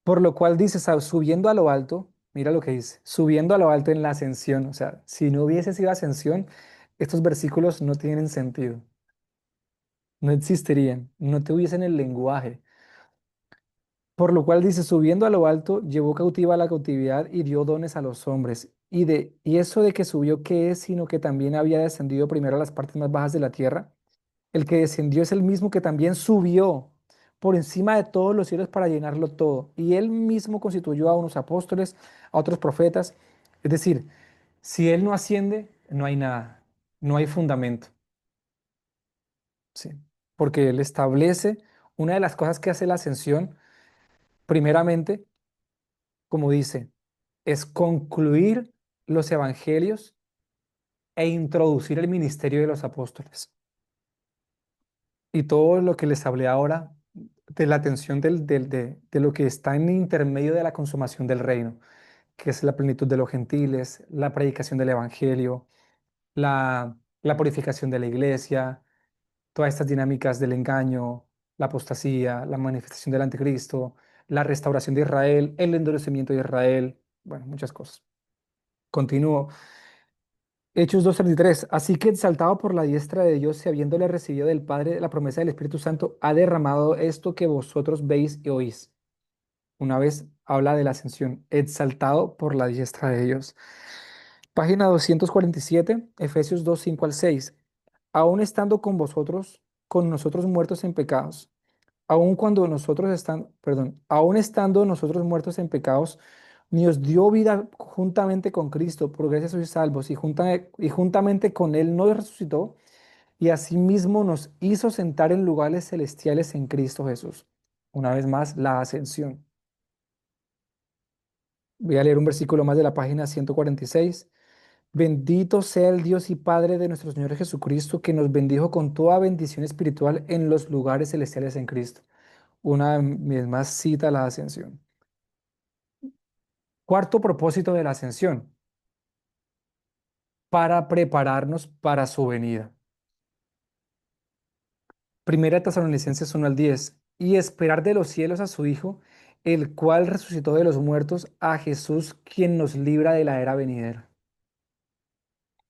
[SPEAKER 1] Por lo cual dice, subiendo a lo alto, mira lo que dice, subiendo a lo alto en la ascensión. O sea, si no hubiese sido ascensión, estos versículos no tienen sentido. no existirían, no tuviesen el lenguaje. Por lo cual dice, subiendo a lo alto, llevó cautiva la cautividad y dio dones a los hombres. Y eso de que subió, ¿qué es? Sino que también había descendido primero a las partes más bajas de la tierra. El que descendió es el mismo que también subió por encima de todos los cielos para llenarlo todo. Y él mismo constituyó a unos apóstoles, a otros profetas. Es decir, si él no asciende, no hay nada, no hay fundamento. Sí. Porque él establece una de las cosas que hace la ascensión, primeramente, como dice, es concluir los evangelios e introducir el ministerio de los apóstoles. Y todo lo que les hablé ahora de la atención de lo que está en intermedio de la consumación del reino, que es la plenitud de los gentiles, la predicación del evangelio, la purificación de la iglesia, todas estas dinámicas del engaño, la apostasía, la manifestación del anticristo, la restauración de Israel, el endurecimiento de Israel, bueno, muchas cosas. Continúo. Hechos 2:33. Así que exaltado por la diestra de Dios y habiéndole recibido del Padre la promesa del Espíritu Santo, ha derramado esto que vosotros veis y oís. Una vez habla de la ascensión, exaltado por la diestra de Dios. Página 247, Efesios 2:5 al 6. Aún estando con vosotros, con nosotros muertos en pecados, aun cuando nosotros están, perdón, aun estando nosotros muertos en pecados, ni os dio vida juntamente con Cristo, por gracia sois salvos, y juntamente con Él nos resucitó, y asimismo nos hizo sentar en lugares celestiales en Cristo Jesús. Una vez más, la ascensión. Voy a leer un versículo más de la página 146. Bendito sea el Dios y Padre de nuestro Señor Jesucristo, que nos bendijo con toda bendición espiritual en los lugares celestiales en Cristo. Una vez más cita la ascensión. Cuarto propósito de la ascensión, para prepararnos para su venida. Primera Tesalonicenses 1:10. Y esperar de los cielos a su Hijo, el cual resucitó de los muertos, a Jesús, quien nos libra de la era venidera.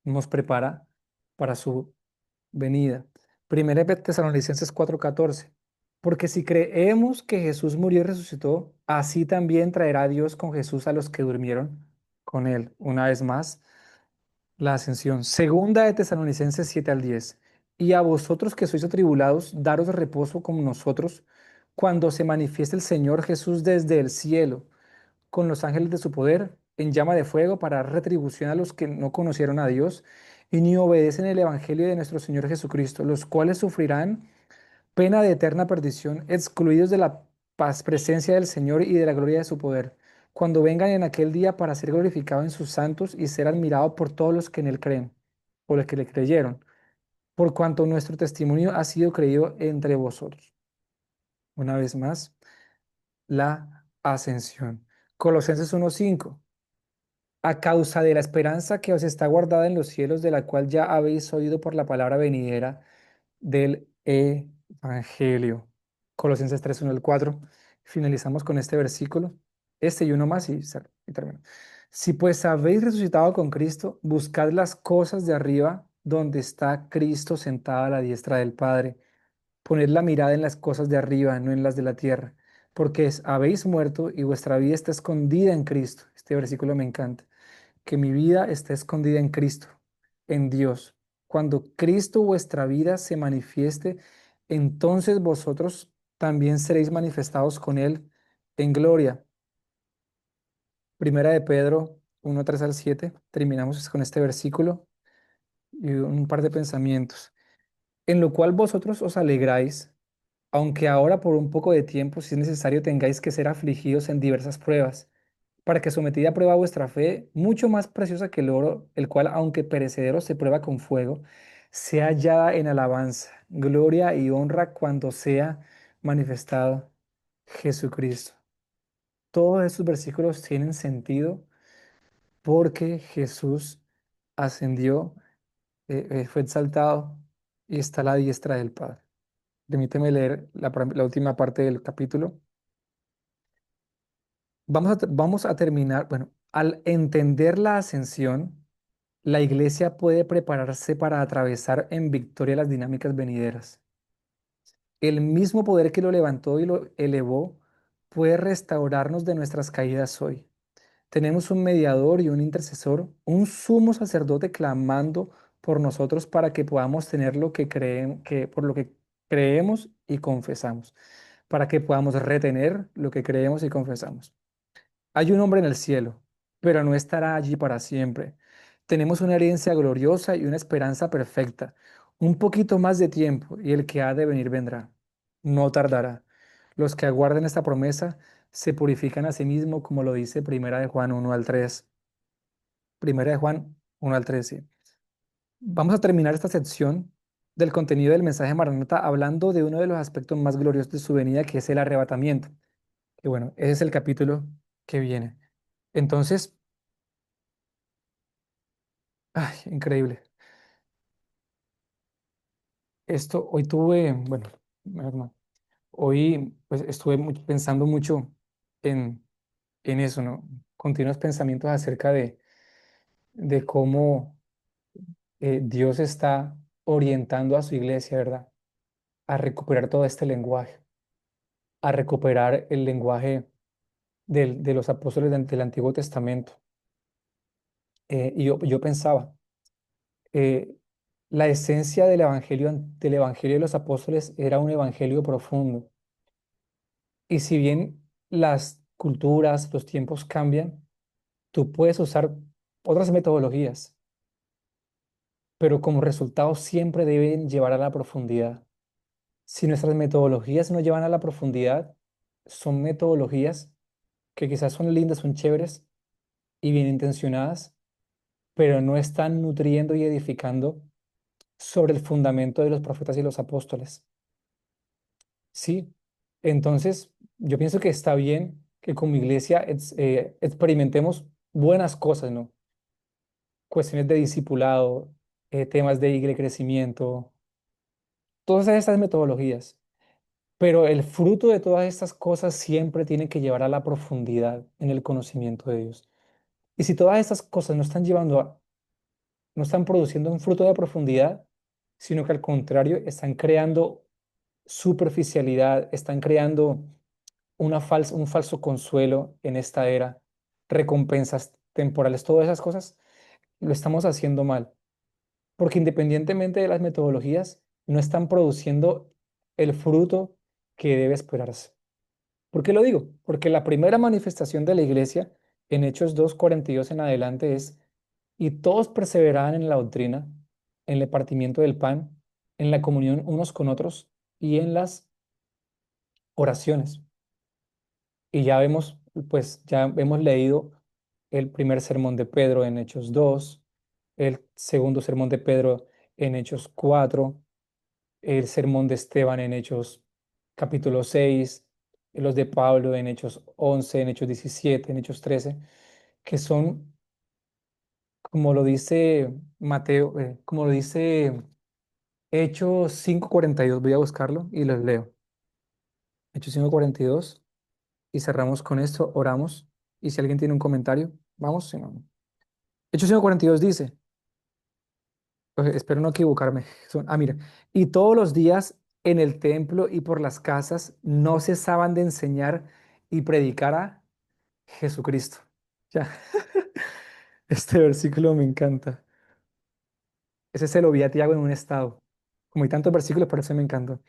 [SPEAKER 1] Nos prepara para su venida. Primera Tesalonicenses 4:14. Porque si creemos que Jesús murió y resucitó, así también traerá Dios con Jesús a los que durmieron con él. Una vez más, la ascensión. Segunda de Tesalonicenses 7:10. Y a vosotros que sois atribulados, daros reposo como nosotros, cuando se manifieste el Señor Jesús desde el cielo, con los ángeles de su poder, en llama de fuego, para dar retribución a los que no conocieron a Dios y ni obedecen el Evangelio de nuestro Señor Jesucristo, los cuales sufrirán pena de eterna perdición, excluidos de la paz, presencia del Señor y de la gloria de su poder, cuando vengan en aquel día para ser glorificado en sus santos y ser admirado por todos los que en él creen, o los que le creyeron, por cuanto nuestro testimonio ha sido creído entre vosotros. Una vez más, la ascensión. Colosenses 1:5. A causa de la esperanza que os está guardada en los cielos, de la cual ya habéis oído por la palabra venidera del Evangelio. Colosenses 3, 1 al 4. Finalizamos con este versículo, este y uno más y termino. Si pues habéis resucitado con Cristo, buscad las cosas de arriba, donde está Cristo sentado a la diestra del Padre. Poned la mirada en las cosas de arriba, no en las de la tierra, porque habéis muerto y vuestra vida está escondida en Cristo. Este versículo me encanta, que mi vida está escondida en Cristo, en Dios. Cuando Cristo vuestra vida se manifieste, entonces vosotros también seréis manifestados con Él en gloria. Primera de Pedro 1:3 al 7. Terminamos con este versículo y un par de pensamientos. En lo cual vosotros os alegráis, aunque ahora por un poco de tiempo, si es necesario, tengáis que ser afligidos en diversas pruebas, para que sometida a prueba vuestra fe, mucho más preciosa que el oro, el cual, aunque perecedero, se prueba con fuego, sea hallada en alabanza, gloria y honra cuando sea manifestado Jesucristo. Todos estos versículos tienen sentido porque Jesús ascendió, fue exaltado y está a la diestra del Padre. Permíteme leer la última parte del capítulo. Vamos a terminar, bueno, al entender la ascensión, la iglesia puede prepararse para atravesar en victoria las dinámicas venideras. El mismo poder que lo levantó y lo elevó puede restaurarnos de nuestras caídas hoy. Tenemos un mediador y un intercesor, un sumo sacerdote clamando por nosotros para que podamos tener lo que creemos, por lo que creemos y confesamos, para que podamos retener lo que creemos y confesamos. Hay un hombre en el cielo, pero no estará allí para siempre. Tenemos una herencia gloriosa y una esperanza perfecta. Un poquito más de tiempo y el que ha de venir vendrá. No tardará. Los que aguarden esta promesa se purifican a sí mismos, como lo dice Primera de Juan 1 al 3. Primera de Juan 1 al 3, sí. Vamos a terminar esta sección del contenido del mensaje de Maranata hablando de uno de los aspectos más gloriosos de su venida, que es el arrebatamiento. Y bueno, ese es el capítulo que viene. Entonces, ay, increíble. Esto, hoy tuve, bueno, menos mal, hoy pues estuve pensando mucho en, en eso, ¿no? Continuos pensamientos acerca de cómo Dios está orientando a su iglesia, ¿verdad? A recuperar todo este lenguaje, a recuperar el lenguaje de los apóstoles del Antiguo Testamento. Y yo pensaba, eh, la esencia del evangelio de los apóstoles era un evangelio profundo. Y si bien las culturas, los tiempos cambian, tú puedes usar otras metodologías, pero como resultado siempre deben llevar a la profundidad. Si nuestras metodologías no llevan a la profundidad, son metodologías que quizás son lindas, son chéveres y bien intencionadas, pero no están nutriendo y edificando sobre el fundamento de los profetas y los apóstoles. Sí, entonces yo pienso que está bien que como iglesia experimentemos buenas cosas, ¿no? Cuestiones de discipulado, temas de crecimiento, todas estas metodologías. Pero el fruto de todas estas cosas siempre tiene que llevar a la profundidad en el conocimiento de Dios. Y si todas estas cosas no están no están produciendo un fruto de profundidad, sino que al contrario están creando superficialidad, están creando un falso consuelo en esta era, recompensas temporales, todas esas cosas, lo estamos haciendo mal, porque independientemente de las metodologías, no están produciendo el fruto que debe esperarse. ¿Por qué lo digo? Porque la primera manifestación de la iglesia en Hechos 2:42 en adelante es, y todos perseveraban en la doctrina, en el partimiento del pan, en la comunión unos con otros y en las oraciones. Y ya vemos, pues ya hemos leído el primer sermón de Pedro en Hechos 2, el segundo sermón de Pedro en Hechos 4, el sermón de Esteban en Hechos capítulo 6, los de Pablo en Hechos 11, en Hechos 17, en Hechos 13, que son, como lo dice Mateo, como lo dice Hechos 5:42. Voy a buscarlo y los leo. Hechos 5:42. Y cerramos con esto, oramos. Y si alguien tiene un comentario, vamos. Si no, no. Hechos 5:42 dice, espero no equivocarme. Mira, y todos los días en el templo y por las casas no cesaban de enseñar y predicar a Jesucristo. Ya, este versículo me encanta. Ese se lo vi a Tiago en un estado. Como hay tantos versículos, por eso me encantó.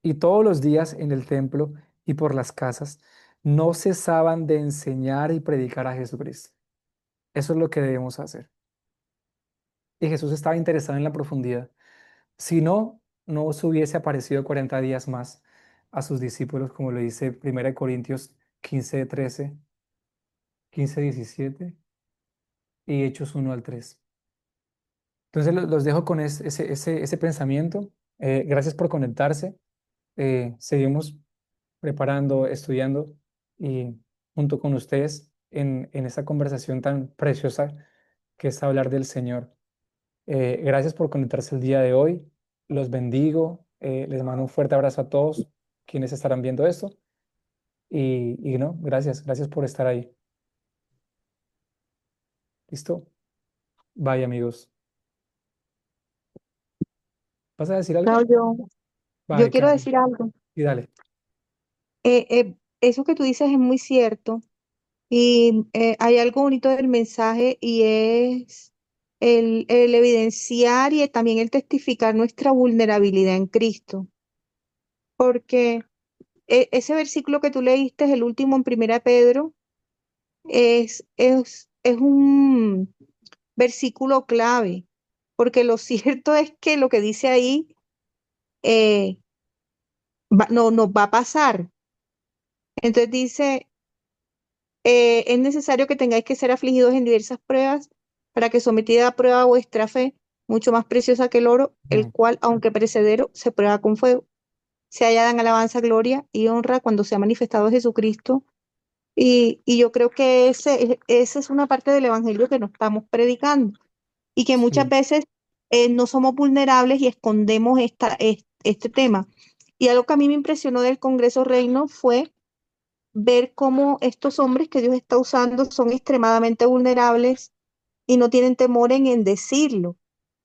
[SPEAKER 1] Y todos los días en el templo y por las casas no cesaban de enseñar y predicar a Jesucristo. Eso es lo que debemos hacer. Y Jesús estaba interesado en la profundidad. Si no, no se hubiese aparecido 40 días más a sus discípulos, como lo dice 1 Corintios 15:13, 15:17 y Hechos 1 al 3. Entonces los dejo con ese pensamiento. Gracias por conectarse. Seguimos preparando, estudiando y junto con ustedes en esta conversación tan preciosa que es hablar del Señor. Gracias por conectarse el día de hoy. Los bendigo. Les mando un fuerte abrazo a todos quienes estarán viendo esto. Y no, gracias por estar ahí. ¿Listo? Bye, amigos. ¿Vas a decir
[SPEAKER 2] Chao,
[SPEAKER 1] algo?
[SPEAKER 2] John. Yo
[SPEAKER 1] Vale,
[SPEAKER 2] quiero
[SPEAKER 1] Cami.
[SPEAKER 2] decir algo.
[SPEAKER 1] Y dale.
[SPEAKER 2] Eso que tú dices es muy cierto y hay algo bonito del mensaje y es el evidenciar y también el testificar nuestra vulnerabilidad en Cristo, porque ese versículo que tú leíste, el último en Primera Pedro, es un versículo clave, porque lo cierto es que lo que dice ahí eh, no, nos va a pasar. Entonces dice, es necesario que tengáis que ser afligidos en diversas pruebas para que sometida a prueba vuestra fe, mucho más preciosa que el oro, el
[SPEAKER 1] Mm,
[SPEAKER 2] cual, aunque perecedero, se prueba con fuego, se halla en alabanza, gloria y honra cuando se ha manifestado Jesucristo. Y yo creo que esa es una parte del evangelio que no estamos predicando y que muchas
[SPEAKER 1] sí,
[SPEAKER 2] veces no somos vulnerables y escondemos este tema. Y algo que a mí me impresionó del Congreso Reino fue ver cómo estos hombres que Dios está usando son extremadamente vulnerables y no tienen temor en decirlo.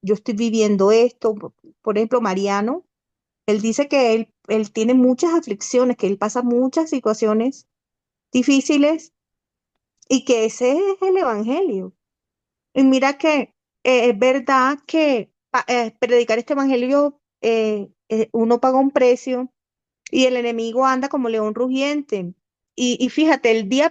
[SPEAKER 2] Yo estoy viviendo esto. Por ejemplo, Mariano, él dice que él tiene muchas aflicciones, que él pasa muchas situaciones difíciles y que ese es el evangelio. Y mira que es verdad que predicar este evangelio, uno paga un precio y el enemigo anda como león rugiente. Y fíjate, el día